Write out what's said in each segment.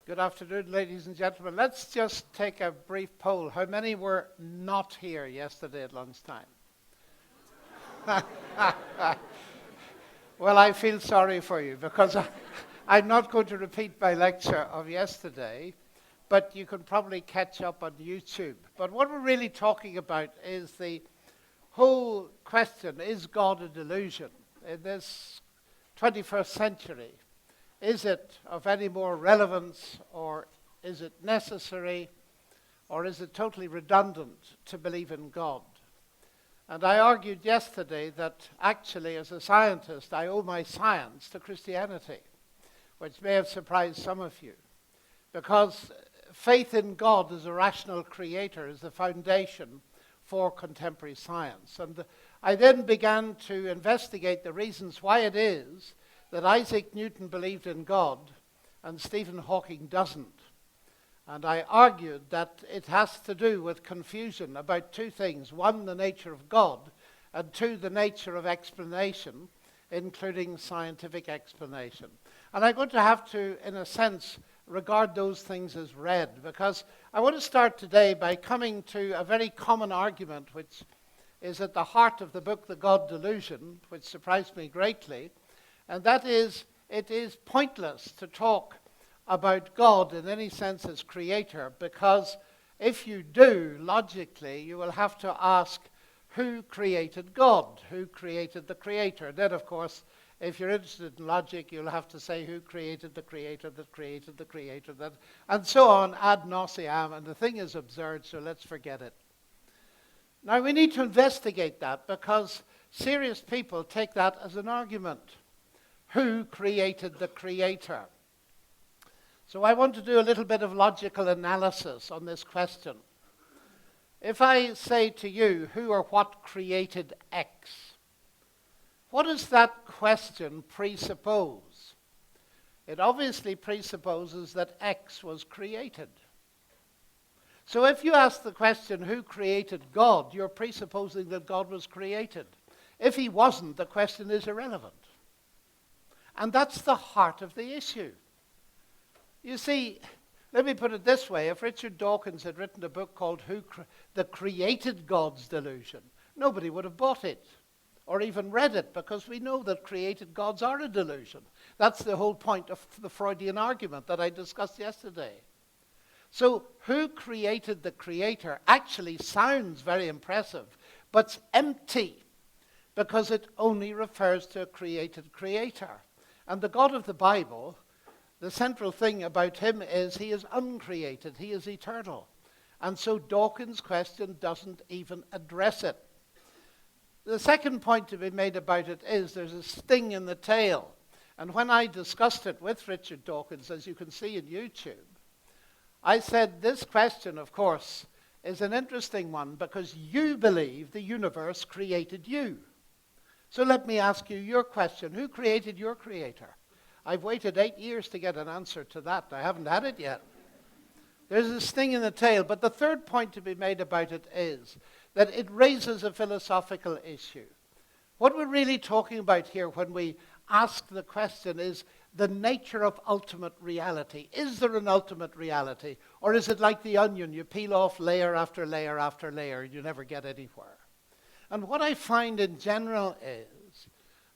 Good afternoon, ladies and gentlemen. Let's just take a brief poll. How many were not here yesterday at lunchtime? Well, I feel sorry for you because I'm not going to repeat my lecture of yesterday, but you can probably catch up on YouTube. But what we're really talking about is the whole question, is God a delusion in this 21st century? Is it of any more relevance, or is it necessary, or is it totally redundant to believe in God? And I argued yesterday that actually, as a scientist, I owe my science to Christianity, which may have surprised some of you, because faith in God as a rational creator is the foundation for contemporary science. And I then began to investigate the reasons why it is that Isaac Newton believed in God and Stephen Hawking doesn't. And I argued that it has to do with confusion about two things. One, the nature of God, and two, the nature of explanation, including scientific explanation. And I'm going to have to, in a sense, regard those things as read, because I want to start today by coming to a very common argument which is at the heart of the book, The God Delusion, which surprised me greatly. And that is, it is pointless to talk about God in any sense as creator, because if you do, logically, you will have to ask, who created God? Who created the creator? Then, of course, if you're interested in logic, you'll have to say, who created the creator that created the creator that, and so on, ad nauseam, and the thing is absurd, so let's forget it. Now, we need to investigate that, because serious people take that as an argument. Who created the creator? So I want to do a little bit of logical analysis on this question. If I say to you, who or what created X? What does that question presuppose? It obviously presupposes that X was created. So if you ask the question, who created God, you're presupposing that God was created. If he wasn't, the question is irrelevant. And that's the heart of the issue. You see, let me put it this way. If Richard Dawkins had written a book called The Created God's Delusion, nobody would have bought it or even read it, because we know that created gods are a delusion. That's the whole point of the Freudian argument that I discussed yesterday. So who created the creator actually sounds very impressive, but it's empty, because it only refers to a created creator. And the God of the Bible, the central thing about him is he is uncreated, he is eternal. And so Dawkins' question doesn't even address it. The second point to be made about it is there's a sting in the tail. And when I discussed it with Richard Dawkins, as you can see in YouTube, I said this question, of course, is an interesting one, because you believe the universe created you. So let me ask you your question. Who created your creator? I've waited 8 years to get an answer to that. I haven't had it yet. There's a sting in the tail. But the third point to be made about it is that it raises a philosophical issue. What we're really talking about here when we ask the question is the nature of ultimate reality. Is there an ultimate reality? Or is it like the onion? You peel off layer after layer after layer, and you never get anywhere. And what I find in general is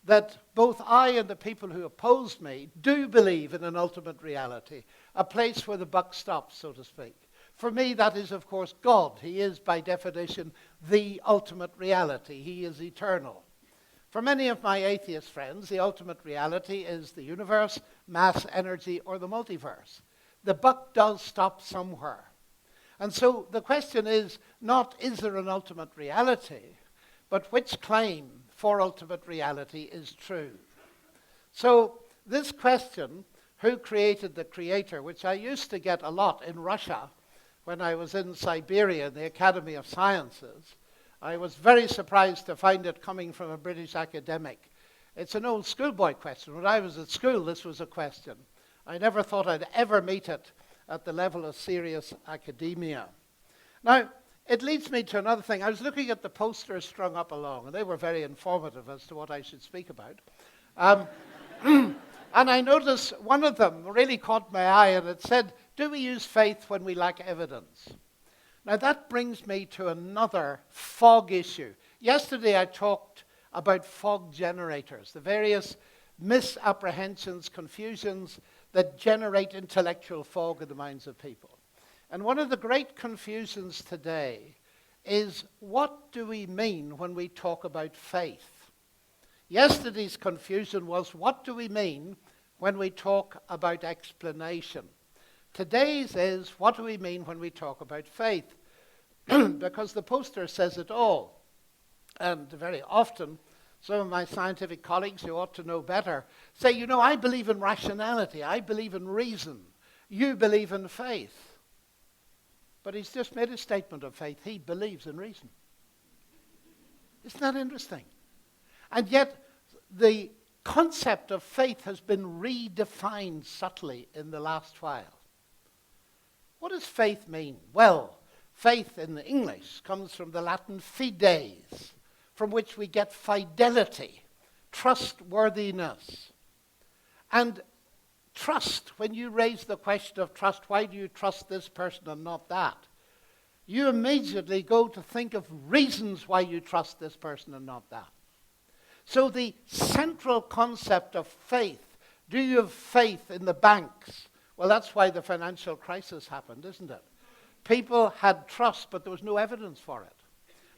that both I and the people who oppose me do believe in an ultimate reality, a place where the buck stops, so to speak. For me, that is, of course, God. He is, by definition, the ultimate reality. He is eternal. For many of my atheist friends, the ultimate reality is the universe, mass, energy, or the multiverse. The buck does stop somewhere. And so the question is not, is there an ultimate reality, but which claim for ultimate reality is true? So this question, who created the creator, which I used to get a lot in Russia when I was in Siberia in the Academy of Sciences, I was very surprised to find it coming from a British academic. It's an old schoolboy question. When I was at school, this was a question. I never thought I'd ever meet it at the level of serious academia. Now, it leads me to another thing. I was looking at the posters strung up along, and they were very informative as to what I should speak about. And I noticed one of them really caught my eye, and it said, do we use faith when we lack evidence? Now that brings me to another fog issue. Yesterday I talked about fog generators, the various misapprehensions, confusions that generate intellectual fog in the minds of people. And one of the great confusions today is, what do we mean when we talk about faith? Yesterday's confusion was, what do we mean when we talk about explanation? Today's is, what do we mean when we talk about faith? Because the poster says it all. And very often, some of my scientific colleagues who ought to know better say, you know, I believe in rationality, I believe in reason, you believe in faith. But he's just made a statement of faith. He believes in reason. Isn't that interesting? And yet, the concept of faith has been redefined subtly in the last while. What does faith mean? Well, faith in English comes from the Latin fides, from which we get fidelity, trustworthiness. And trust, when you raise the question of trust, why do you trust this person and not that? You immediately go to think of reasons why you trust this person and not that. So the central concept of faith, do you have faith in the banks? Well, that's why the financial crisis happened, isn't it? People had trust, but there was no evidence for it.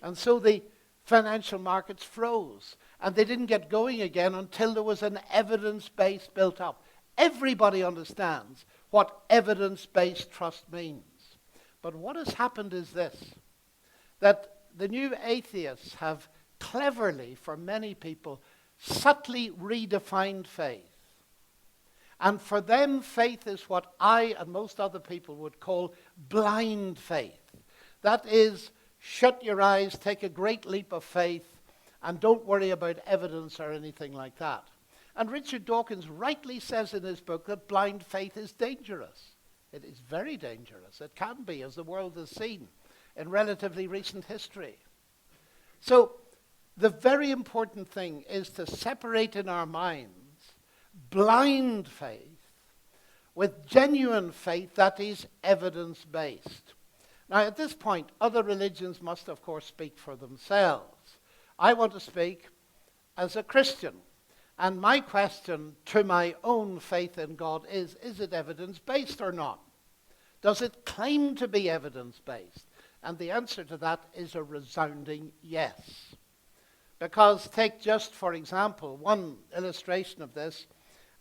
And so the financial markets froze, and they didn't get going again until there was an evidence base built up. Everybody understands what evidence-based trust means. But what has happened is this, that the new atheists have cleverly, for many people, subtly redefined faith. And for them, faith is what I and most other people would call blind faith. That is, shut your eyes, take a great leap of faith, and don't worry about evidence or anything like that. And Richard Dawkins rightly says in his book that blind faith is dangerous. It is very dangerous. It can be, as the world has seen in relatively recent history. So, the very important thing is to separate in our minds blind faith with genuine faith that is evidence-based. Now, at this point, other religions must, of course, speak for themselves. I want to speak as a Christian. And my question to my own faith in God is it evidence-based or not? Does it claim to be evidence-based? And the answer to that is a resounding yes. Because take just, for example, one illustration of this,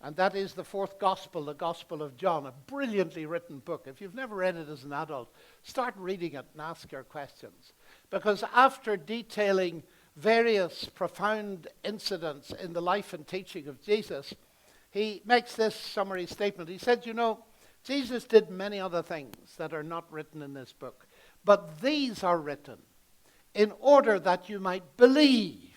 and that is the fourth gospel, the Gospel of John, a brilliantly written book. If you've never read it as an adult, start reading it and ask your questions. Because after detailing various profound incidents in the life and teaching of Jesus, he makes this summary statement. He said, you know, Jesus did many other things that are not written in this book, but these are written in order that you might believe.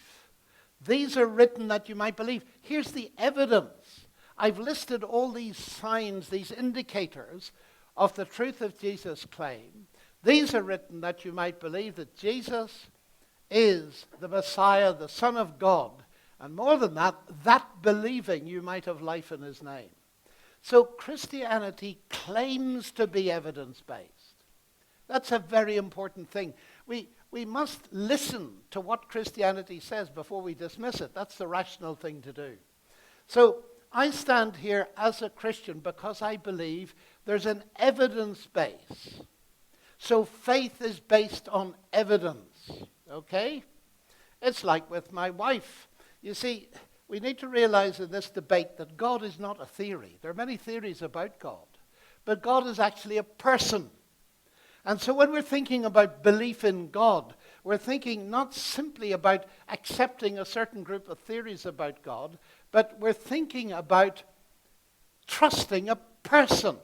These are written that you might believe. Here's the evidence. I've listed all these signs, these indicators of the truth of Jesus' claim. These are written that you might believe that Jesus is the Messiah, the Son of God. And more than that, that believing you might have life in his name. So Christianity claims to be evidence-based. That's a very important thing. We must listen to what Christianity says before we dismiss it. That's the rational thing to do. So I stand here as a Christian because I believe there's an evidence base. So faith is based on evidence. Okay? It's like with my wife. You see, we need to realize in this debate that God is not a theory. There are many theories about God. But God is actually a person. And so when we're thinking about belief in God, we're thinking not simply about accepting a certain group of theories about God, but we're thinking about trusting a person.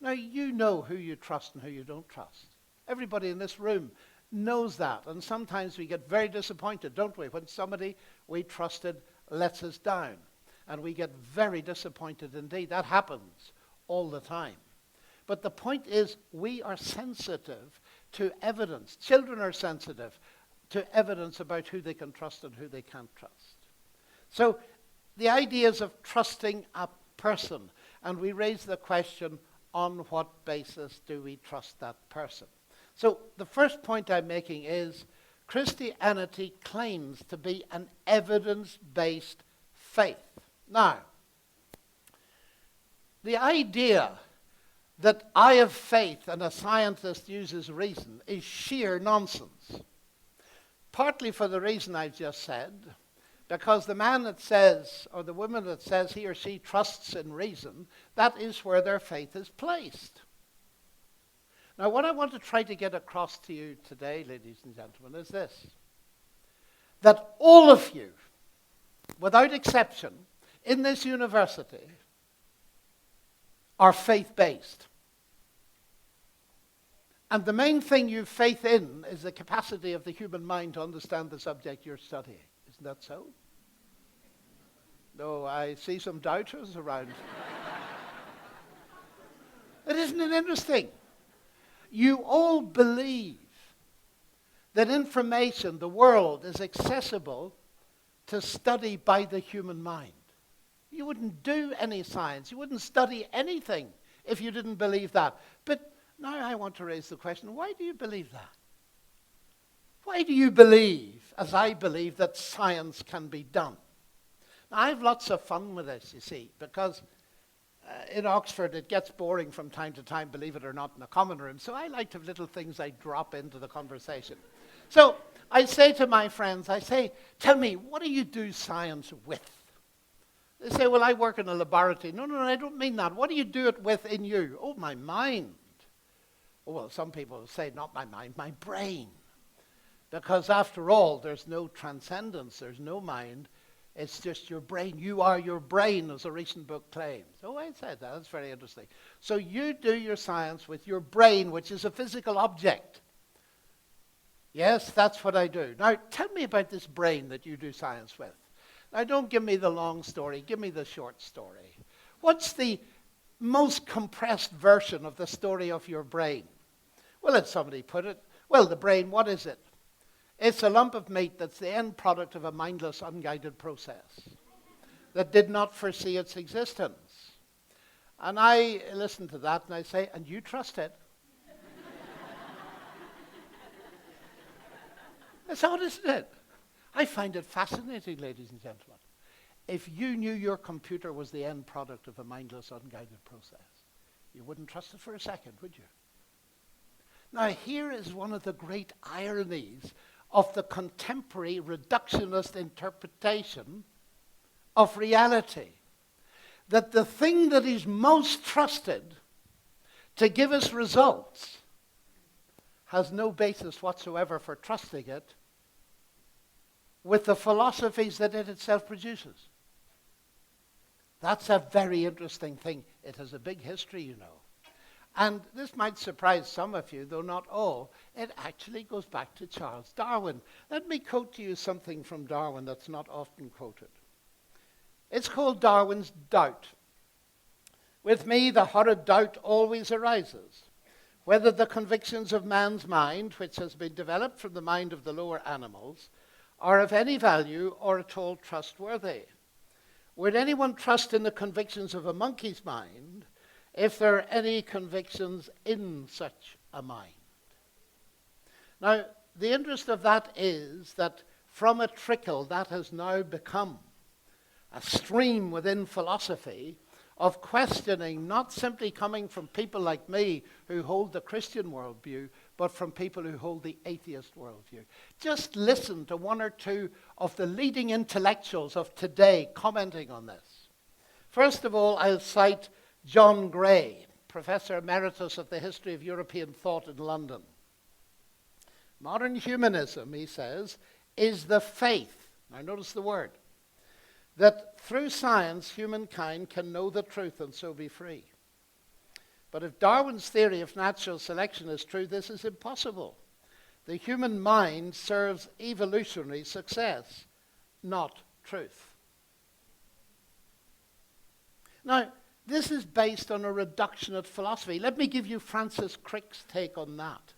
Now, you know who you trust and who you don't trust. Everybody in this room knows that. And sometimes we get very disappointed, don't we, when somebody we trusted lets us down. And we get very disappointed indeed. That happens all the time. But the point is, we are sensitive to evidence. Children are sensitive to evidence about who they can trust and who they can't trust. So the ideas of trusting a person, and we raise the question, on what basis do we trust that person? So the first point I'm making is Christianity claims to be an evidence-based faith. Now, the idea that I have faith and a scientist uses reason is sheer nonsense. Partly for the reason I've just said, because the man that says, or the woman that says he or she trusts in reason, that is where their faith is placed. Now, what I want to try to get across to you today, ladies and gentlemen, is this: that all of you, without exception, in this university, are faith-based. And the main thing you have faith in is the capacity of the human mind to understand the subject you're studying. Isn't that so? No, I see some doubters around. Isn't it interesting? You all believe that information, the world, is accessible to study by the human mind. You wouldn't do any science. You wouldn't study anything if you didn't believe that. But now I want to raise the question, why do you believe that? Why do you believe, as I believe, that science can be done? Now, I have lots of fun with this, you see, because in Oxford it gets boring from time to time, believe it or not, in the common room. So I like to have little things I drop into the conversation. So I say to my friends, I say, tell me, what do you do science with? They say, well, I work in a laboratory. No, I don't mean that. What do you do it with in you? Oh, my mind. Oh, well, some people say, not my mind, my brain. Because after all, there's no transcendence, there's no mind. It's just your brain. You are your brain, as a recent book claims. Oh, I said that. That's very interesting. So you do your science with your brain, which is a physical object. Yes, that's what I do. Now, tell me about this brain that you do science with. Now, don't give me the long story. Give me the short story. What's the most compressed version of the story of your brain? Well, as somebody put it, well, the brain, what is it? It's a lump of meat that's the end product of a mindless, unguided process that did not foresee its existence. And I listen to that and I say, and you trust it? That's odd, isn't it? I find it fascinating, ladies and gentlemen. If you knew your computer was the end product of a mindless, unguided process, you wouldn't trust it for a second, would you? Now, here is one of the great ironies of the contemporary reductionist interpretation of reality. That the thing that is most trusted to give us results has no basis whatsoever for trusting it with the philosophies that it itself produces. That's a very interesting thing. It has a big history, you know. And this might surprise some of you, though not all. It actually goes back to Charles Darwin. Let me quote to you something from Darwin that's not often quoted. It's called Darwin's doubt. With me, the horrid doubt always arises, whether the convictions of man's mind, which has been developed from the mind of the lower animals, are of any value or at all trustworthy. Would anyone trust in the convictions of a monkey's mind if there are any convictions in such a mind? Now, the interest of that is that from a trickle that has now become a stream within philosophy of questioning, not simply coming from people like me who hold the Christian worldview, but from people who hold the atheist worldview. Just listen to one or two of the leading intellectuals of today commenting on this. First of all, I'll cite John Gray, Professor Emeritus of the History of European Thought in London. Modern humanism, he says, is the faith, now notice the word, that through science humankind can know the truth and so be free. But if Darwin's theory of natural selection is true, this is impossible. The human mind serves evolutionary success, not truth. Now, this is based on a reductionist philosophy. Let me give you Francis Crick's take on that.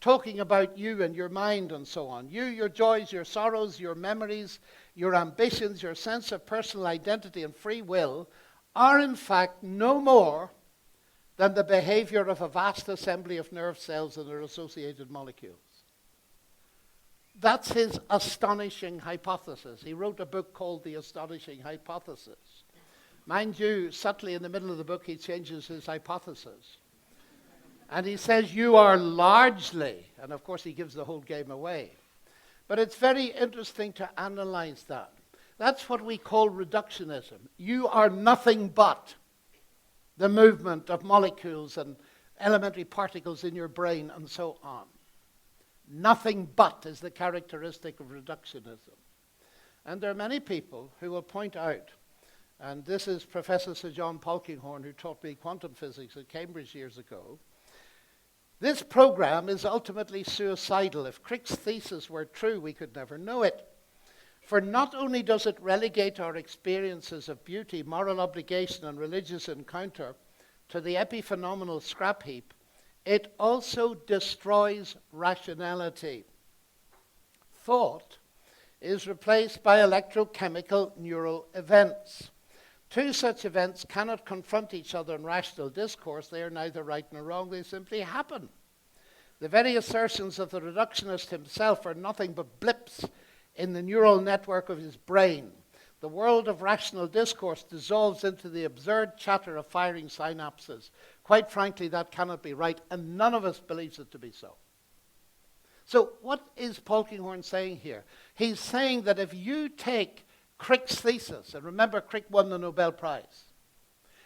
Talking about you and your mind and so on. You, your joys, your sorrows, your memories, your ambitions, your sense of personal identity and free will are in fact no more than the behavior of a vast assembly of nerve cells and their associated molecules. That's his astonishing hypothesis. He wrote a book called The Astonishing Hypothesis. Mind you, subtly in the middle of the book, he changes his hypothesis. And he says, you are largely, and of course he gives the whole game away. But it's very interesting to analyze that. That's what we call reductionism. You are nothing but the movement of molecules and elementary particles in your brain and so on. Nothing but is the characteristic of reductionism. And there are many people who will point out, and this is Professor Sir John Polkinghorne, who taught me quantum physics at Cambridge years ago. This program is ultimately suicidal. If Crick's thesis were true, we could never know it. For not only does it relegate our experiences of beauty, moral obligation, and religious encounter to the epiphenomenal scrap heap, it also destroys rationality. Thought is replaced by electrochemical neural events. Two such events cannot confront each other in rational discourse. They are neither right nor wrong. They simply happen. The very assertions of the reductionist himself are nothing but blips in the neural network of his brain. The world of rational discourse dissolves into the absurd chatter of firing synapses. Quite frankly, that cannot be right, and none of us believes it to be so. So what is Polkinghorne saying here? He's saying that if you take Crick's thesis, and remember Crick won the Nobel Prize,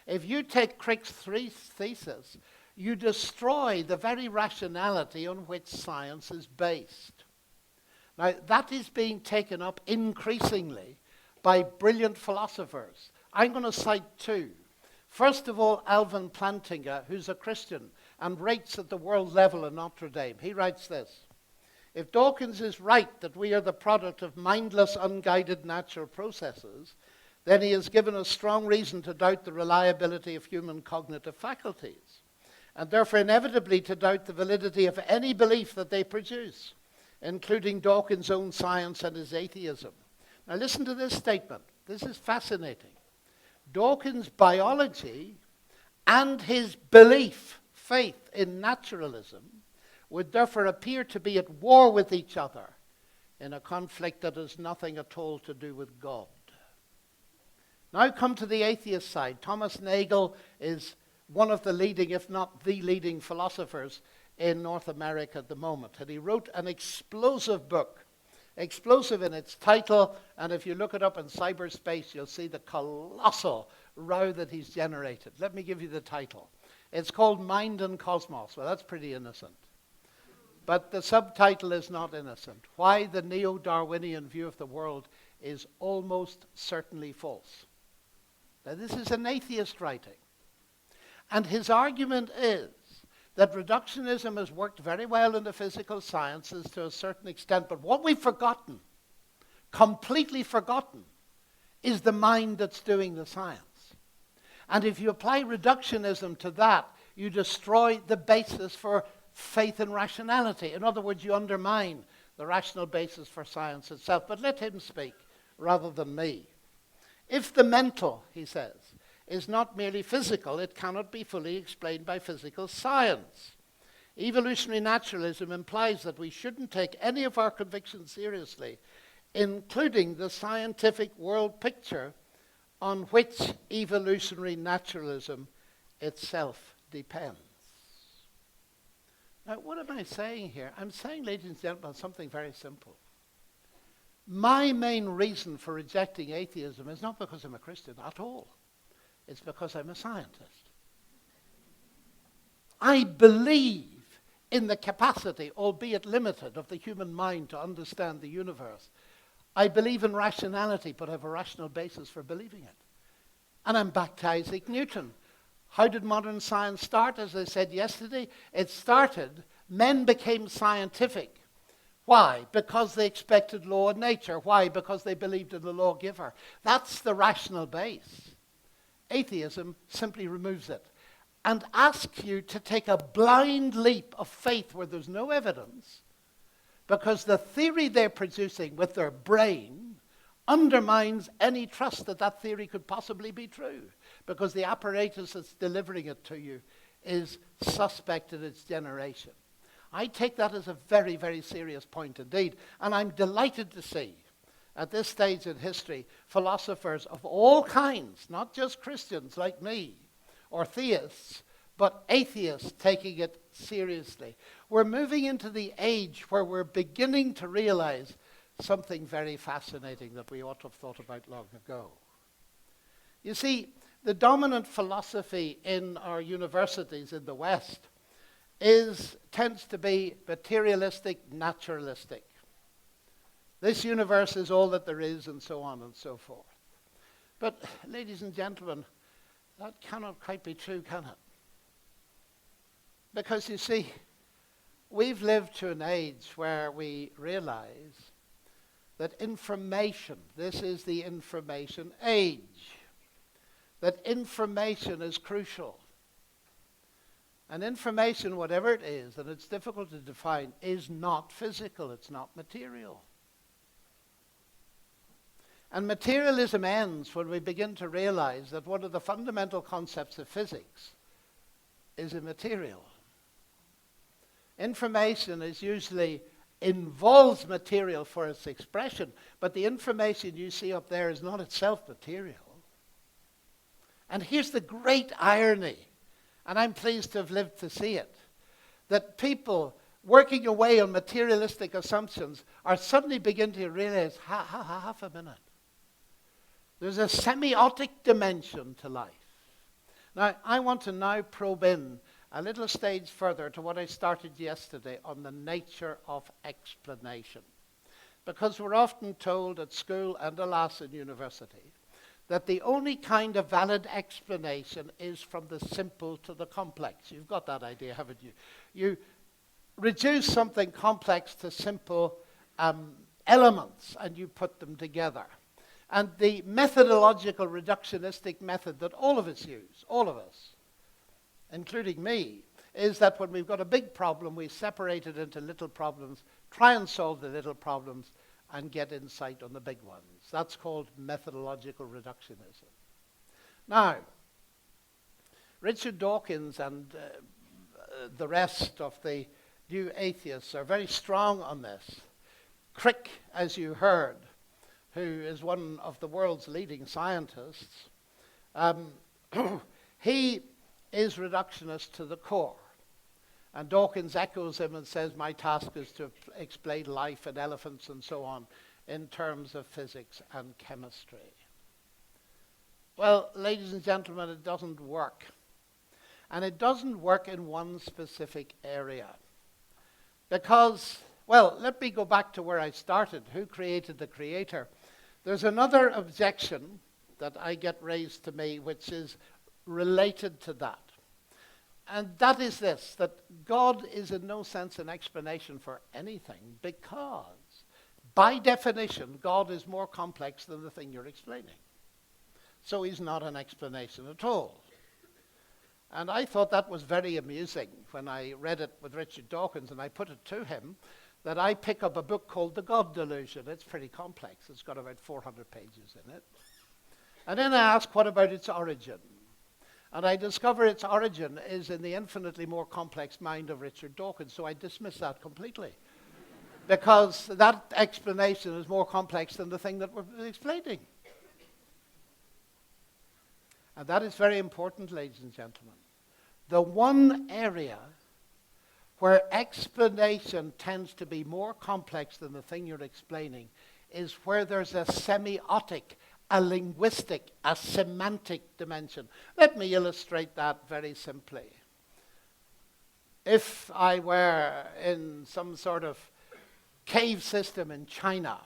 if you take Crick's thesis, you destroy the very rationality on which science is based. Now, that is being taken up increasingly by brilliant philosophers. I'm going to cite two. First of all, Alvin Plantinga, who's a Christian and rates at the world level in Notre Dame. He writes this: if Dawkins is right that we are the product of mindless, unguided natural processes, then he has given us strong reason to doubt the reliability of human cognitive faculties, and therefore inevitably to doubt the validity of any belief that they produce, including Dawkins' own science and his atheism. Now listen to this statement. This is fascinating. Dawkins' biology and his belief, faith in naturalism, would therefore appear to be at war with each other in a conflict that has nothing at all to do with God. Now come to the atheist side. Thomas Nagel is one of the leading, if not the leading, philosophers in North America at the moment. And he wrote an explosive book, explosive in its title, and if you look it up in cyberspace, you'll see the colossal row that he's generated. Let me give you the title. It's called Mind and Cosmos. Well, that's pretty innocent. But the subtitle is not innocent. Why the neo-Darwinian view of the world is almost certainly false. Now, this is an atheist writing. And his argument is that reductionism has worked very well in the physical sciences to a certain extent, but what we've forgotten, completely forgotten, is the mind that's doing the science. And if you apply reductionism to that, you destroy the basis for faith and rationality. In other words, you undermine the rational basis for science itself. But let him speak rather than me. If the mental, he says, is not merely physical, it cannot be fully explained by physical science. Evolutionary naturalism implies that we shouldn't take any of our convictions seriously, including the scientific world picture on which evolutionary naturalism itself depends. Now, what am I saying here? I'm saying, ladies and gentlemen, something very simple. My main reason for rejecting atheism is not because I'm a Christian at all. It's because I'm a scientist. I believe in the capacity, albeit limited, of the human mind to understand the universe. I believe in rationality, but I have a rational basis for believing it. And I'm back to Isaac Newton. How did modern science start? As I said yesterday, it started, men became scientific. Why? Because they expected law of nature. Why? Because they believed in the lawgiver. That's the rational base. Atheism simply removes it and asks you to take a blind leap of faith where there's no evidence, because the theory they're producing with their brain undermines any trust that that theory could possibly be true, because the apparatus that's delivering it to you is suspect in its generation. I take that as a very, very serious point indeed, and I'm delighted to see at this stage in history philosophers of all kinds, not just Christians like me or theists, but atheists taking it seriously. We're moving into the age where we're beginning to realize something very fascinating that we ought to have thought about long ago. You see, the dominant philosophy in our universities in the West tends to be materialistic, naturalistic. This universe is all that there is, and so on and so forth. But, ladies and gentlemen, that cannot quite be true, can it? Because, you see, we've lived to an age where we realize that information, this is the information age, that information is crucial. And information, whatever it is, and it's difficult to define, is not physical, it's not material. And materialism ends when we begin to realize that one of the fundamental concepts of physics is immaterial. Information is usually involves material for its expression, but the information you see up there is not itself material. And here's the great irony, and I'm pleased to have lived to see it, that people working away on materialistic assumptions are suddenly beginning to realize, half a minute. There's a semiotic dimension to life. Now, I want to now probe in a little stage further to what I started yesterday on the nature of explanation. Because we're often told at school and alas in university that the only kind of valid explanation is from the simple to the complex. You've got that idea, haven't you? You reduce something complex to simple elements and you put them together. And the methodological reductionistic method that all of us use, all of us, including me, is that when we've got a big problem, we separate it into little problems, try and solve the little problems, and get insight on the big ones. That's called methodological reductionism. Now, Richard Dawkins and the rest of the new atheists are very strong on this. Crick, as you heard, who is one of the world's leading scientists, he is reductionist to the core. And Dawkins echoes him and says, my task is to explain life and elephants and so on in terms of physics and chemistry. Well, ladies and gentlemen, it doesn't work. And it doesn't work in one specific area. Because, well, let me go back to where I started. Who created the creator? There's another objection that I get raised to me which is related to that. And that is this, that God is in no sense an explanation for anything because, by definition, God is more complex than the thing you're explaining. So he's not an explanation at all. And I thought that was very amusing when I read it with Richard Dawkins, and I put it to him that I pick up a book called The God Delusion. It's pretty complex. It's got about 400 pages in it. And then I ask, what about its origin? And I discover its origin is in the infinitely more complex mind of Richard Dawkins, so I dismiss that completely. Because that explanation is more complex than the thing that we're explaining. And that is very important, ladies and gentlemen. The one area where explanation tends to be more complex than the thing you're explaining is where there's a semiotic, a linguistic, a semantic dimension. Let me illustrate that very simply. If I were in some sort of cave system in China,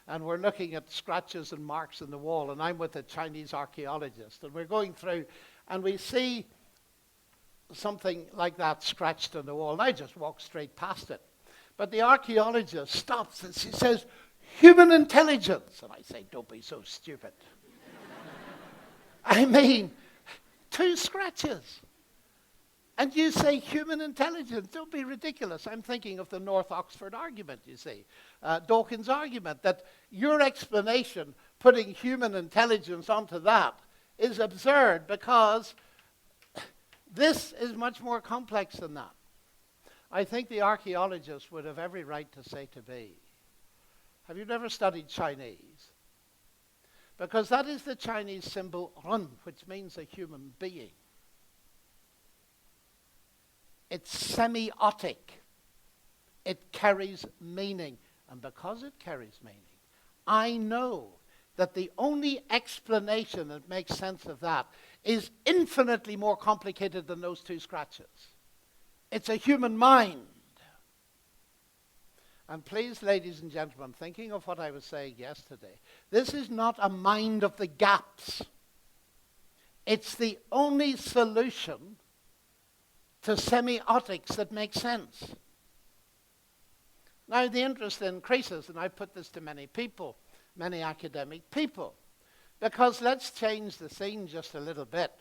and we're looking at scratches and marks in the wall, and I'm with a Chinese archaeologist, and we're going through, and we see something like that scratched on the wall, and I just walk straight past it. But the archaeologist stops and she says, human intelligence. And I say, don't be so stupid. I mean, 2 scratches. And you say human intelligence. Don't be ridiculous. I'm thinking of the North Oxford argument, you see. Dawkins' argument that your explanation, putting human intelligence onto that, is absurd because This is much more complex than that. I think the archaeologists would have every right to say to me, have you never studied Chinese? Because that is the Chinese symbol run, which means a human being. It's semiotic. It carries meaning. And because it carries meaning, I know that the only explanation that makes sense of that is infinitely more complicated than those two scratches. It's a human mind. And please, ladies and gentlemen, thinking of what I was saying yesterday, this is not a mind of the gaps. It's the only solution to semiotics that makes sense. Now, the interest increases, and I put this to many people, many academic people, because let's change the scene just a little bit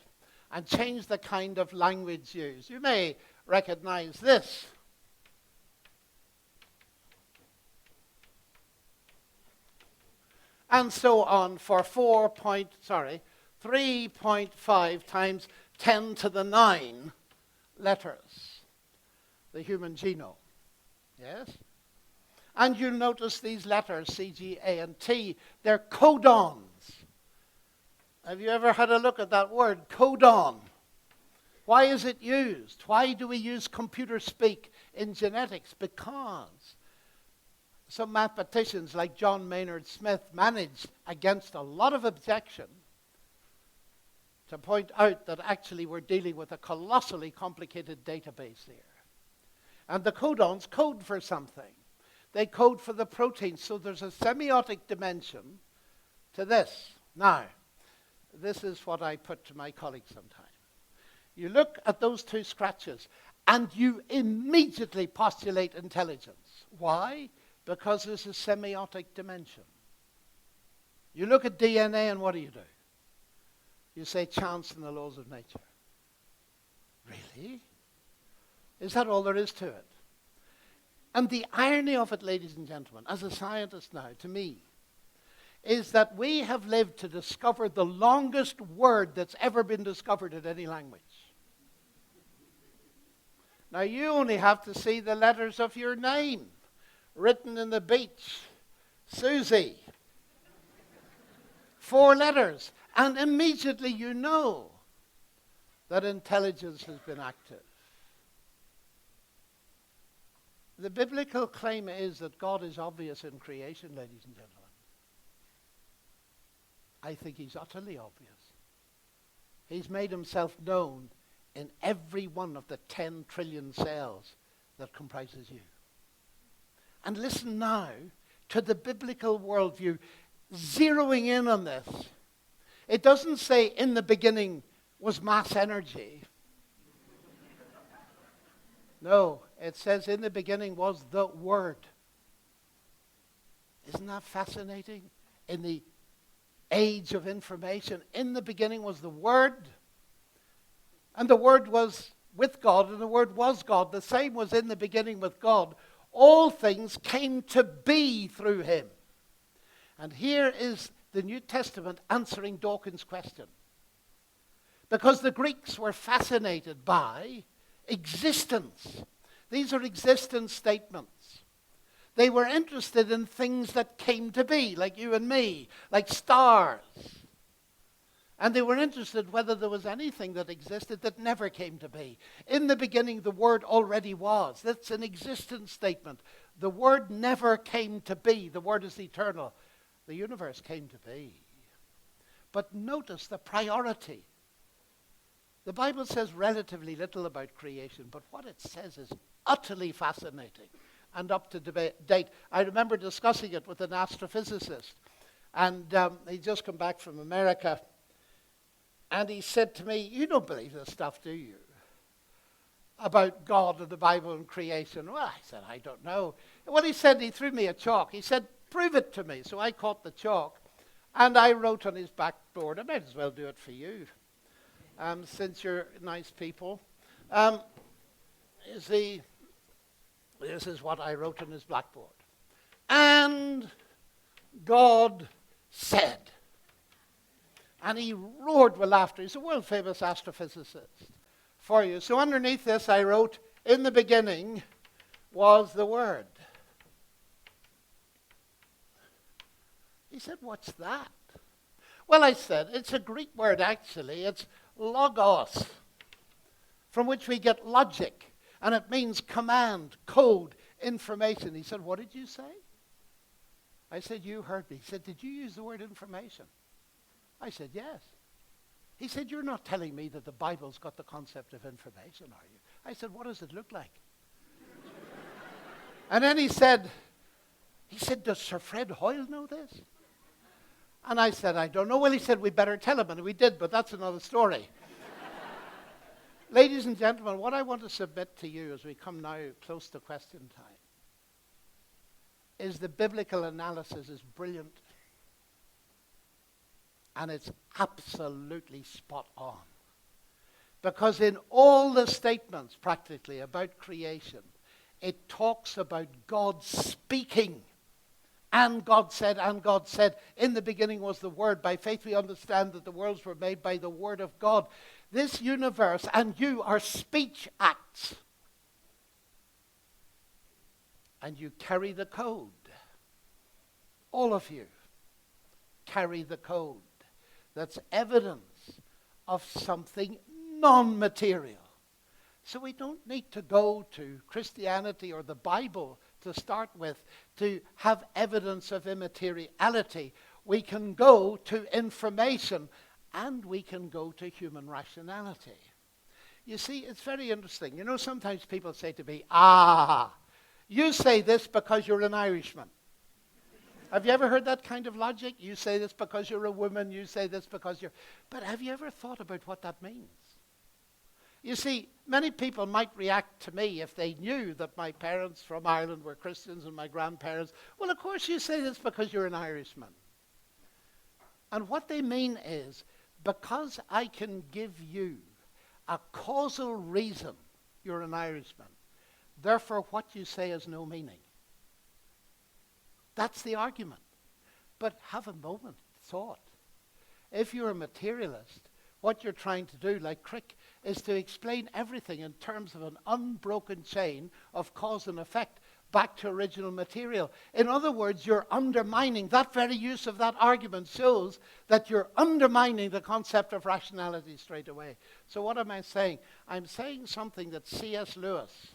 and change the kind of language used. You may recognize this. And so on for 3.5 times 10 to the 9 letters, the human genome. Yes? And you'll notice these letters, C, G, A, and T, they're codons. Have you ever had a look at that word, codon? Why is it used? Why do we use computer speak in genetics? Because some mathematicians like John Maynard Smith managed, against a lot of objection, to point out that actually we're dealing with a colossally complicated database here. And the codons code for something. They code for the protein, so there's a semiotic dimension to this. Now, this is what I put to my colleagues sometimes. You look at those two scratches, and you immediately postulate intelligence. Why? Because there's a semiotic dimension. You look at DNA, and what do? You say chance and the laws of nature. Really? Is that all there is to it? And the irony of it, ladies and gentlemen, as a scientist now, to me, is that we have lived to discover the longest word that's ever been discovered in any language. Now, you only have to see the letters of your name written in the beach. Susie. 4 letters. And immediately you know that intelligence has been active. The biblical claim is that God is obvious in creation, ladies and gentlemen. I think he's utterly obvious. He's made himself known in every one of the 10 trillion cells that comprises you. And listen now to the biblical worldview, zeroing in on this. It doesn't say in the beginning was mass energy. No, it says in the beginning was the Word. Isn't that fascinating? In the age of information, in the beginning was the Word. And the Word was with God, and the Word was God. The same was in the beginning with God. All things came to be through him. And here is the New Testament answering Dawkins' question. Because the Greeks were fascinated by existence. These are existence statements. They were interested in things that came to be, like you and me, like stars. And they were interested whether there was anything that existed that never came to be. In the beginning, the Word already was. That's an existence statement. The Word never came to be. The Word is eternal. The universe came to be. But notice the priority. The Bible says relatively little about creation, but what it says is utterly fascinating and up to date. I remember discussing it with an astrophysicist, and he'd just come back from America, and he said to me, "You don't believe this stuff, do you? About God and the Bible and creation." Well, I said, "I don't know." Well, he said, he threw me a chalk. He said, "Prove it to me." So I caught the chalk, and I wrote on his backboard. I might as well do it for you, since you're nice people. You see, this is what I wrote on his blackboard. And God said. And he roared with laughter. He's a world-famous astrophysicist. for you. So underneath this I wrote, in the beginning was the Word. He said, what's that? Well, I said, it's a Greek word actually. It's logos, from which we get logic. And it means command, code, information. He said, what did you say? I said, you heard me. He said, did you use the word information? I said, yes. He said, you're not telling me that the Bible's got the concept of information, are you? I said, what does it look like? And then he said, does Sir Fred Hoyle know this? And I said, I don't know. Well, he said, we better tell him. And we did, but that's another story. Ladies and gentlemen, what I want to submit to you as we come now close to question time is the biblical analysis is brilliant. And it's absolutely spot on. Because in all the statements practically about creation, it talks about God speaking. And God said, in the beginning was the Word. By faith we understand that the worlds were made by the Word of God. This universe and you are speech acts. And you carry the code. All of you carry the code. That's evidence of something non-material. So we don't need to go to Christianity or the Bible to start with to have evidence of immateriality. We can go to information and we can go to human rationality. You see, it's very interesting. You know, sometimes people say to me, you say this because you're an Irishman. Have you ever heard that kind of logic? You say this because you're a woman, you say this because you're... But have you ever thought about what that means? You see, many people might react to me if they knew that my parents from Ireland were Christians and my grandparents. Well, of course you say this because you're an Irishman. And what they mean is, because I can give you a causal reason you're an Irishman, therefore what you say has no meaning. That's the argument. But have a moment, thought. If you're a materialist, what you're trying to do, like Crick, is to explain everything in terms of an unbroken chain of cause and effect back to original material. In other words, you're undermining, that very use of that argument shows that you're undermining the concept of rationality straight away. So what am I saying? I'm saying something that C.S. Lewis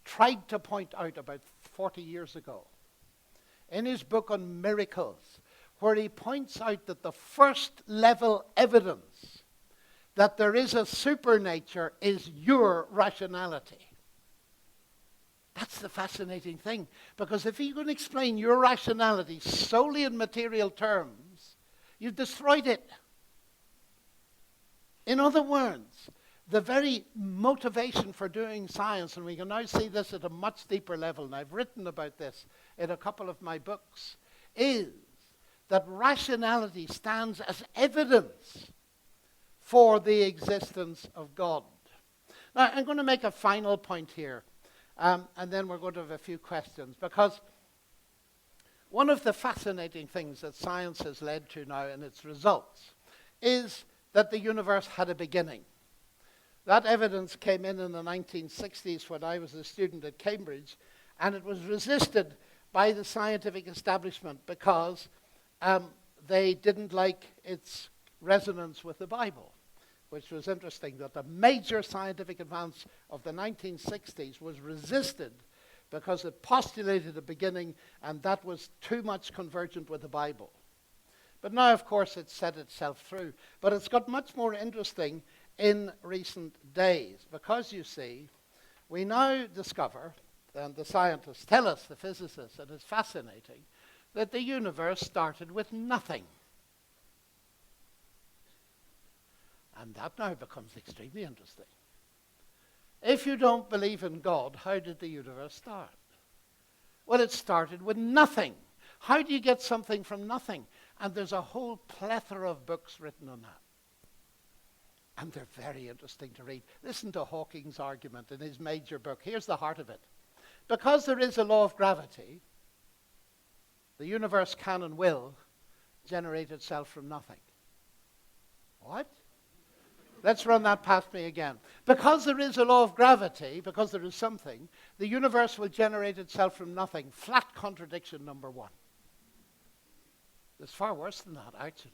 tried to point out about 40 years ago in his book on miracles, where he points out that the first level evidence that there is a supernature is your rationality. That's the fascinating thing. Because if you can explain your rationality solely in material terms, you've destroyed it. In other words, the very motivation for doing science, and we can now see this at a much deeper level, and I've written about this in a couple of my books, is that rationality stands as evidence for the existence of God. Now, I'm going to make a final point here, and then we're going to have a few questions, because one of the fascinating things that science has led to now in its results is that the universe had a beginning. That evidence came in the 1960s when I was a student at Cambridge, and it was resisted by the scientific establishment because they didn't like its resonance with the Bible, which was interesting that the major scientific advance of the 1960s was resisted because it postulated a beginning, and that was too much convergent with the Bible. But now, of course, it's set itself through. But it's got much more interesting in recent days, because you see, we now discover, and the scientists tell us, the physicists, and it's fascinating, that the universe started with nothing. And that now becomes extremely interesting. If you don't believe in God, how did the universe start? Well, it started with nothing. How do you get something from nothing? And there's a whole plethora of books written on that. And they're very interesting to read. Listen to Hawking's argument in his major book. Here's the heart of it. Because there is a law of gravity, the universe can and will generate itself from nothing. What? Let's run that past me again. Because there is a law of gravity, because there is something, the universe will generate itself from nothing. Flat contradiction number one. It's far worse than that, actually.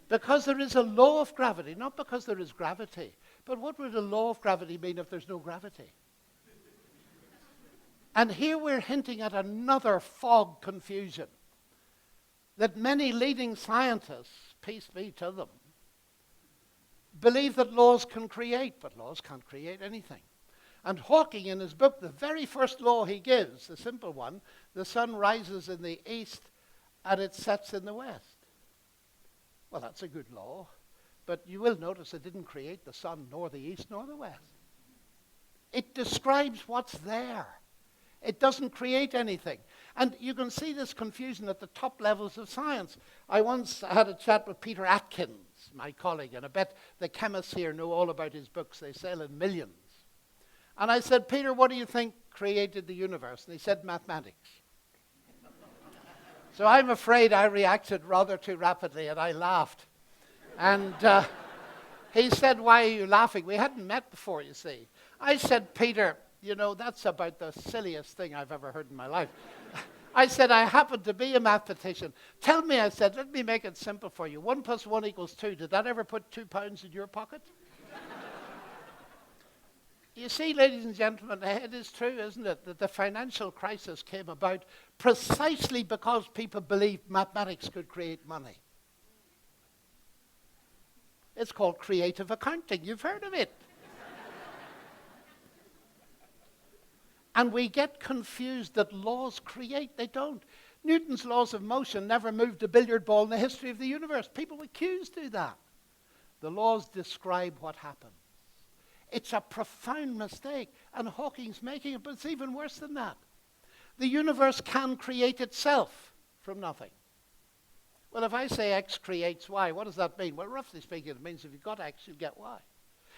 Because there is a law of gravity, not because there is gravity. But what would a law of gravity mean if there's no gravity? And here we're hinting at another fog confusion that many leading scientists, peace be to them, believe that laws can create, but laws can't create anything. And Hawking, in his book, the very first law he gives, the simple one, the sun rises in the east and it sets in the west. Well, that's a good law, but you will notice it didn't create the sun, nor the east, nor the west. It describes what's there. It doesn't create anything. And you can see this confusion at the top levels of science. I once had a chat with Peter Atkins, my colleague, and I bet the chemists here know all about his books. They sell in millions. And I said, Peter, what do you think created the universe? And he said, mathematics. So I'm afraid I reacted rather too rapidly, and I laughed. And he said, why are you laughing? We hadn't met before, you see. I said, Peter, you know, that's about the silliest thing I've ever heard in my life. I said, I happen to be a mathematician. Tell me, I said, let me make it simple for you. 1 + 1 = 2. Did that ever put 2 pounds in your pocket? You see, ladies and gentlemen, it is true, isn't it, that the financial crisis came about precisely because people believed mathematics could create money. It's called creative accounting. You've heard of it. And we get confused that laws create. They don't. Newton's laws of motion never moved a billiard ball in the history of the universe. People with cues do that. The laws describe what happens. It's a profound mistake, and Hawking's making it, but it's even worse than that. The universe can create itself from nothing. Well, if I say X creates Y, what does that mean? Well, roughly speaking, it means if you've got X, you'll get Y.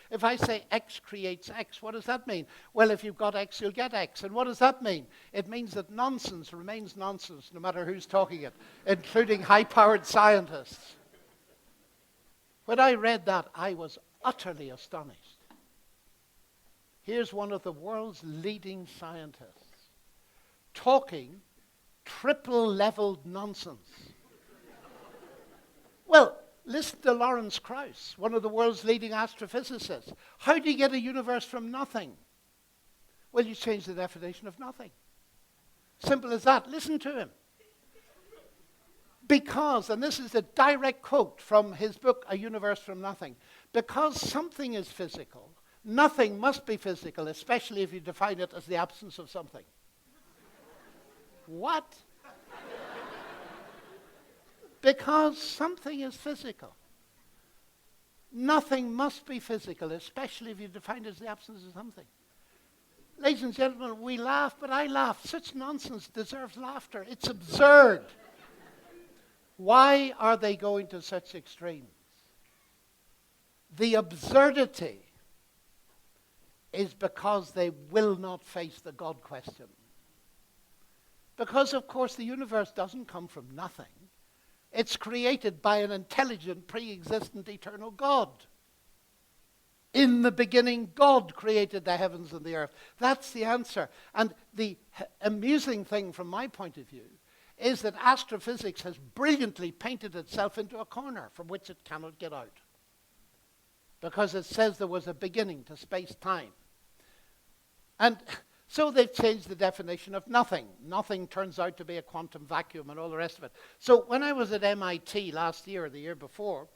If I say X creates X, what does that mean? Well, if you've got X, you'll get X. And what does that mean? It means that nonsense remains nonsense, no matter who's talking it, including high-powered scientists. When I read that, I was utterly astonished. Here's one of the world's leading scientists talking triple-leveled nonsense. Well, listen to Lawrence Krauss, one of the world's leading astrophysicists. How do you get a universe from nothing? Well, you change the definition of nothing. Simple as that. Listen to him. Because, and this is a direct quote from his book, A Universe from Nothing, because something is physical, nothing must be physical, especially if you define it as the absence of something. What? Because something is physical. Nothing must be physical, especially if you define it as the absence of something. Ladies and gentlemen, we laugh, but I laugh. Such nonsense deserves laughter. It's absurd. Why are they going to such extremes? The absurdity is because they will not face the God question. Because, of course, the universe doesn't come from nothing. It's created by an intelligent, pre-existent, eternal God. In the beginning, God created the heavens and the earth. That's the answer. And the amusing thing from my point of view is that astrophysics has brilliantly painted itself into a corner from which it cannot get out. Because it says there was a beginning to space-time. And so they've changed the definition of nothing. Nothing turns out to be a quantum vacuum and all the rest of it. So when I was at MIT last year or the year before,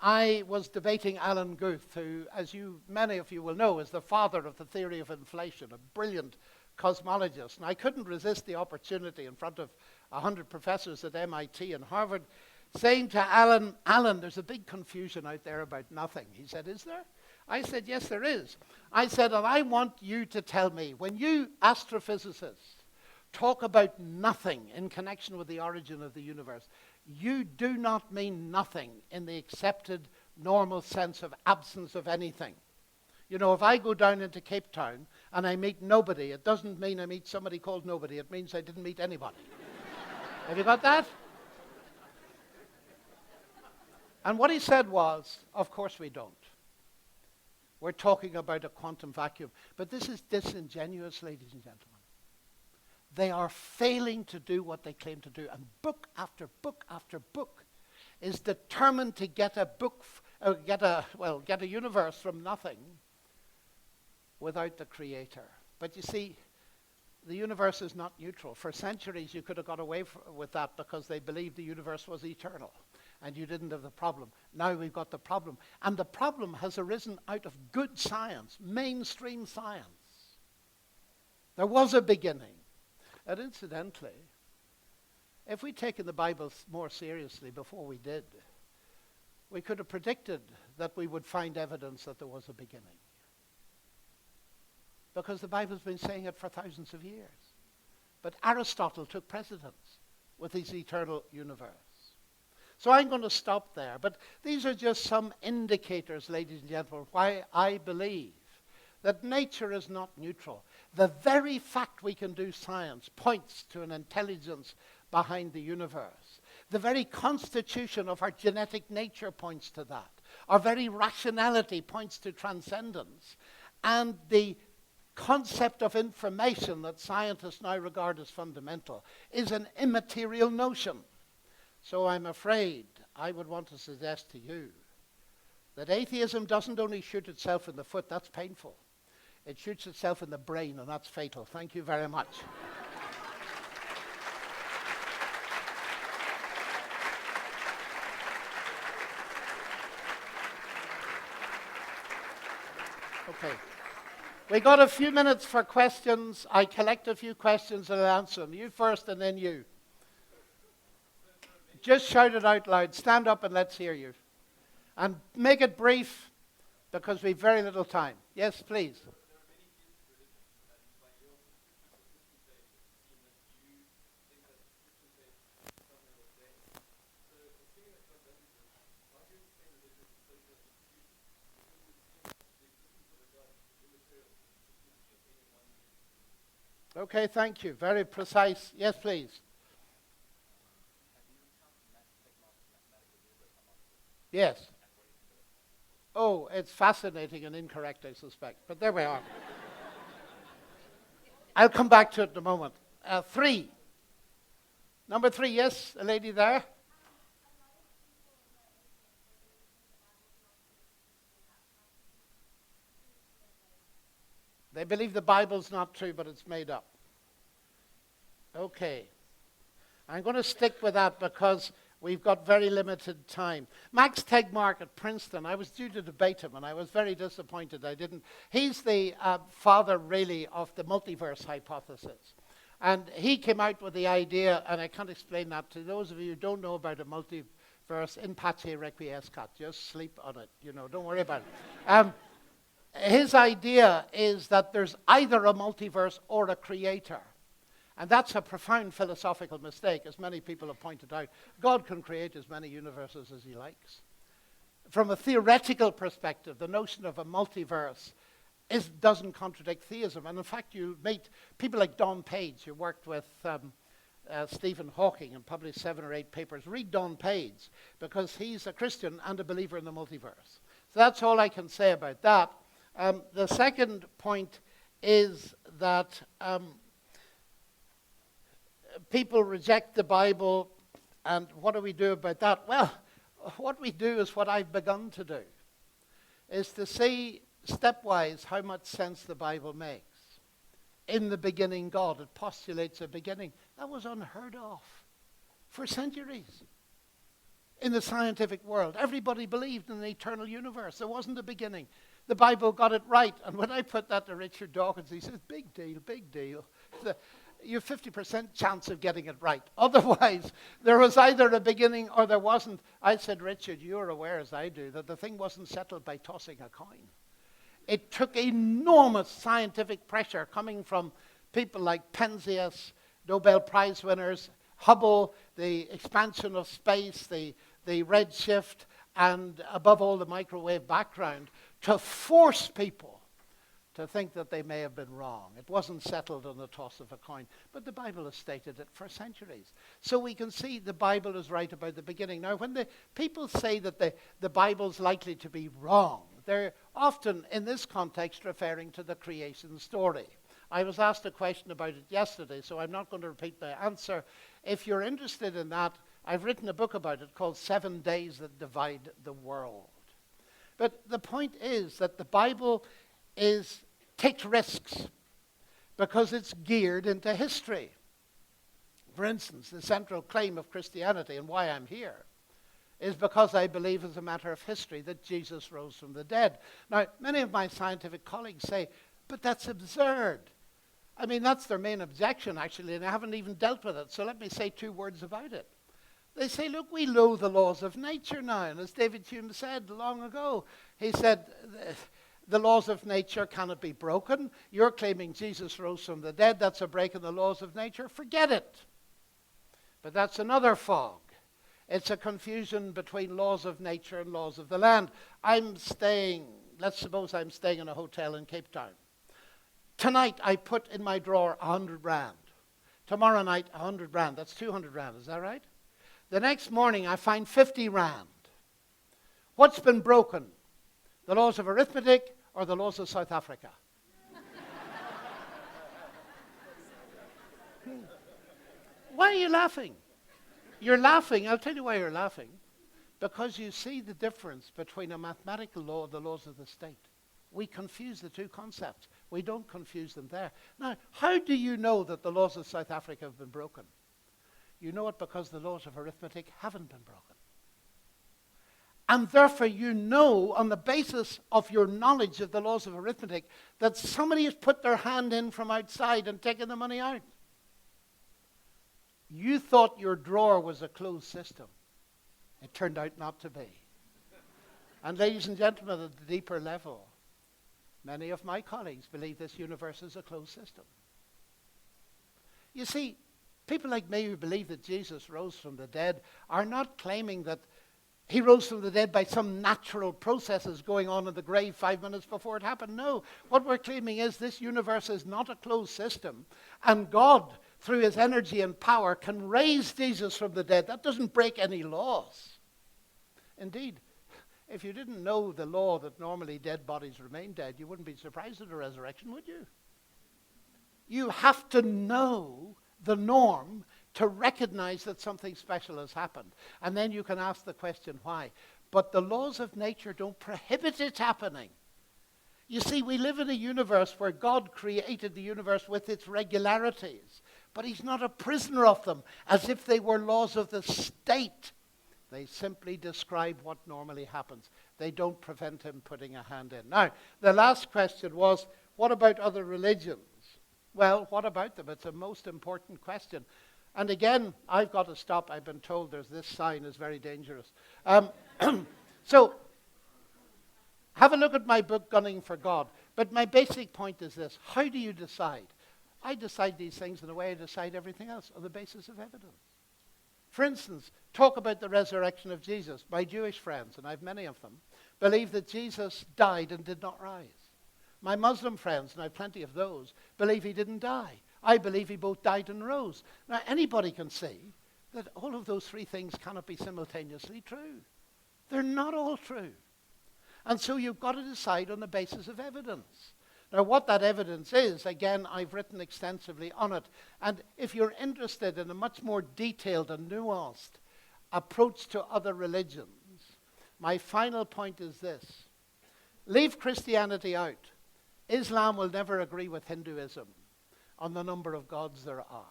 I was debating Alan Guth, who, as many of you will know, is the father of the theory of inflation, a brilliant cosmologist. And I couldn't resist the opportunity in front of 100 professors at MIT and Harvard, saying to Alan, there's a big confusion out there about nothing. He said, is there? I said, yes, there is. I said, and I want you to tell me, when you astrophysicists talk about nothing in connection with the origin of the universe, you do not mean nothing in the accepted normal sense of absence of anything. You know, if I go down into Cape Town and I meet nobody, it doesn't mean I meet somebody called nobody. It means I didn't meet anybody. Have you got that? And what he said was, of course we don't. we're talking about a quantum vacuum. But this is disingenuous, ladies and gentlemen. They are failing to do what they claim to do. And book after book after book is determined to get a universe from nothing without the creator. But you see, the universe is not neutral. For centuries, you could have got away with that because they believed the universe was eternal, and you didn't have the problem. Now we've got the problem. And the problem has arisen out of good science, mainstream science. There was a beginning. And incidentally, if we'd taken the Bible more seriously before we did, we could have predicted that we would find evidence that there was a beginning. Because the Bible's been saying it for thousands of years. But Aristotle took precedence with his eternal universe. So I'm going to stop there. But these are just some indicators, ladies and gentlemen, why I believe that nature is not neutral. The very fact we can do science points to an intelligence behind the universe. The very constitution of our genetic nature points to that. Our very rationality points to transcendence. And the concept of information that scientists now regard as fundamental is an immaterial notion. So I'm afraid I would want to suggest to you that atheism doesn't only shoot itself in the foot, that's painful. It shoots itself in the brain, and that's fatal. Thank you very much. Okay. We got a few minutes for questions. I collect a few questions and I'll answer them. You first and then you. Just shout it out loud. Stand up and let's hear you. And make it brief because we've very little time. Yes, please. Okay, thank you. Very precise. Yes, please. Yes. Oh, it's fascinating and incorrect, I suspect. But there we are. I'll come back to it in a moment. 3. Number 3, yes, a lady there. They believe the Bible's not true, but it's made up. Okay. I'm going to stick with that because we've got very limited time. Max Tegmark at Princeton, I was due to debate him, and I was very disappointed I didn't. He's the father, really, of the multiverse hypothesis. And he came out with the idea, and I can't explain that to those of you who don't know about a multiverse, in pace requiescat. Just sleep on it, don't worry about it. His idea is that there's either a multiverse or a creator. And that's a profound philosophical mistake, as many people have pointed out. God can create as many universes as he likes. From a theoretical perspective, the notion of a multiverse doesn't contradict theism. And in fact, you meet people like Don Page, who worked with Stephen Hawking and published 7 or 8 papers. Read Don Page, because he's a Christian and a believer in the multiverse. So that's all I can say about that. The second point is that people reject the Bible, and what do we do about that? Well, what we do is what I've begun to do, is to see stepwise how much sense the Bible makes. In the beginning, God. It postulates a beginning. That was unheard of for centuries. In the scientific world, everybody believed in an eternal universe. There wasn't a beginning. The Bible got it right. And when I put that to Richard Dawkins, he says, big deal, big deal. You have 50% chance of getting it right. Otherwise, there was either a beginning or there wasn't. I said, Richard, you're aware as I do that the thing wasn't settled by tossing a coin. It took enormous scientific pressure coming from people like Penzias, Nobel Prize winners, Hubble, the expansion of space, the redshift, and above all the microwave background, to force people to think that they may have been wrong. It wasn't settled on the toss of a coin, but the Bible has stated it for centuries. So we can see the Bible is right about the beginning. Now, when the people say that the Bible's likely to be wrong, They're often, in this context, referring to the creation story. I was asked a question about it yesterday, so I'm not going to repeat my answer. If you're interested in that, I've written a book about it called 7 Days That Divide the World. But the point is that the Bible takes risks because it's geared into history. For instance, the central claim of Christianity and why I'm here is because I believe as a matter of history that Jesus rose from the dead. Now, many of my scientific colleagues say, but that's absurd. I mean, that's their main objection, actually, and I haven't even dealt with it. So let me say 2 words about it. They say, look, we know the laws of nature now. And as David Hume said long ago, he said, the laws of nature cannot be broken. You're claiming Jesus rose from the dead. That's a break in the laws of nature. Forget it. But that's another fog. It's a confusion between laws of nature and laws of the land. Let's suppose I'm staying in a hotel in Cape Town. Tonight I put in my drawer 100 rand. Tomorrow night 100 rand. That's 200 rand, is that right? The next morning I find 50 rand. What's been broken? The laws of arithmetic or the laws of South Africa? Why are you laughing? You're laughing, I'll tell you why you're laughing. Because you see the difference between a mathematical law and the laws of the state. We confuse the 2 concepts. We don't confuse them there. Now, how do you know that the laws of South Africa have been broken? You know it because the laws of arithmetic haven't been broken. And therefore you know, on the basis of your knowledge of the laws of arithmetic, that somebody has put their hand in from outside and taken the money out. You thought your drawer was a closed system. It turned out not to be. And ladies and gentlemen, at the deeper level, many of my colleagues believe this universe is a closed system. You see, people like me who believe that Jesus rose from the dead are not claiming that he rose from the dead by some natural processes going on in the grave 5 minutes before it happened. No, what we're claiming is this universe is not a closed system, and God, through his energy and power, can raise Jesus from the dead. That doesn't break any laws. Indeed, if you didn't know the law that normally dead bodies remain dead, you wouldn't be surprised at a resurrection, would you? You have to know the norm to recognize that something special has happened. And then you can ask the question, why? But the laws of nature don't prohibit it happening. You see, we live in a universe where God created the universe with its regularities, but he's not a prisoner of them, as if they were laws of the state. They simply describe what normally happens. They don't prevent him putting a hand in. Now, the last question was, what about other religions? Well, what about them? It's a most important question. And again, I've got to stop. I've been told there's this sign is very dangerous. So, have a look at my book, Gunning for God. But my basic point is this. How do you decide? I decide these things in the way I decide everything else, on the basis of evidence. For instance, talk about the resurrection of Jesus. My Jewish friends, and I have many of them, believe that Jesus died and did not rise. My Muslim friends, and I have plenty of those, believe he didn't die. I believe he both died and rose. Now, anybody can see that all of those 3 things cannot be simultaneously true. They're not all true. And so you've got to decide on the basis of evidence. Now, what that evidence is, again, I've written extensively on it. And if you're interested in a much more detailed and nuanced approach to other religions, my final point is this. Leave Christianity out. Islam will never agree with Hinduism on the number of gods there are.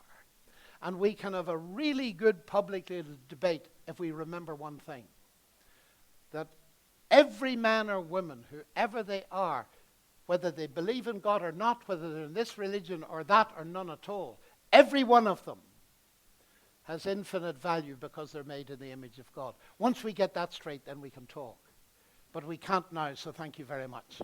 And we can have a really good public debate if we remember one thing. That every man or woman, whoever they are, whether they believe in God or not, whether they're in this religion or that or none at all, every one of them has infinite value because they're made in the image of God. Once we get that straight, then we can talk. But we can't now, so thank you very much.